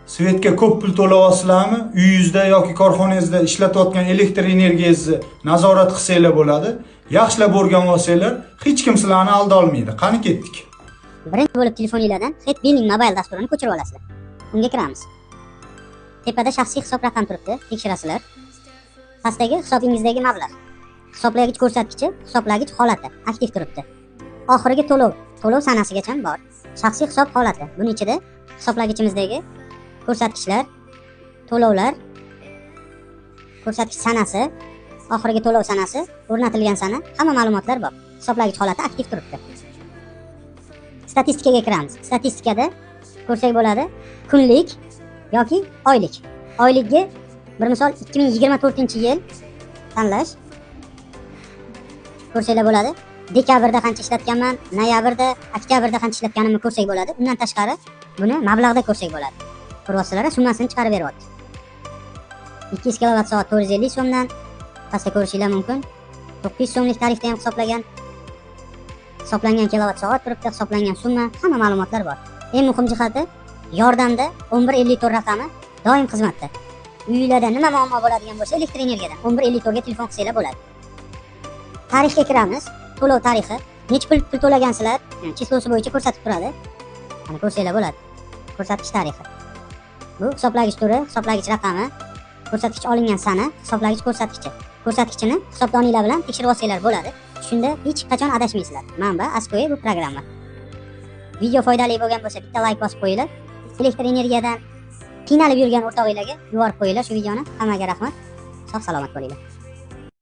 Svetga ko'p pul to'layapsizlarmi? Uyingizda yoki korxonangizda ishlatayotgan elektr energiyangizni nazorat qilsanglar bo'ladi. Yaxshilab o'rganib olsanglar, hech kim sizlarni alda olmaydi. Qani ketdik. Birinchi bo'lib telefoningizdan Head Billing mobil dasturini ko'chirib olasizlar. Unga kiramiz. Tepada shaxsiy hisob raqami turibdi, tekshirasizlar. Pastdagi hisobingizdagi mablag'. Hisoblagich ko'rsatkichi, hisoblagich holati aktiv turibdi. Oxirgi to'lov sanasigacha bor. Shaxsiy hisob holati. Buning ichida hisoblagichimizdagi ko'rsatkichlar, to'lovlar, ko'rsatkich sanasi, oxirgi to'lov sanasi, o'rnatilgan sana, hamma ma'lumotlar bor. Hisoblagich holati aktiv turibdi. Statistikaga kiramiz. Statistikada ko'rsak bo'ladi, kunlik yoki oylik. Oylikga bir misol 2024-yil tanlash. Ko'rsanglar bo'ladi. Dekabrda qancha ishlatganman, noyabrda, oktyabrda qancha ishlatganimni ko'rsak bo'ladi. Undan tashqari buni mablag'da ko'rsak bo'ladi. Ko'ryapsizlar, summasini chiqarib beryapti. 200 kWh 450 so'mdan pastda ko'rishingiz mumkin. 900 so'mlik tarifda ham hisoblagan. Hisoblangan kilovat soat turibdi, hisoblangan summa, hamma ma'lumotlar bor. Eng muhim jihati, yordamda 1154 raqami doim xizmatda. Uylarda nima muammo bo'ladigan bo'lsa, elektr energiyadan 1154 ga telefon qilsanglar bo'ladi. Tarixga kiramiz. To'lov tarixi, necha pul to'lagansizlar, chislosi bo'yicha ko'rsatib turadi. Mana ko'rsanglar bo'ladi. Ko'rsatkich tarixi. Bu hisoblagich turi, hisoblagich raqami, ko'rsatkich olingan sana, hisoblagich ko'rsatkichi. Ko'rsatkichini hisobdoninglar bilan tekshirib olsanglar bo'ladi. Shunda hech qachon adashmaysizlar. Manba Askoe bu programma. Video foydali bo'lgan bo'lsa, bitta like bosib qo'yinglar. Elektr energiyadan qiynalib yurgan o'rtog'inglarga yuborib qo'yinglar shu videoni. Hammaga rahmat. Sog' salomat bo'linglar.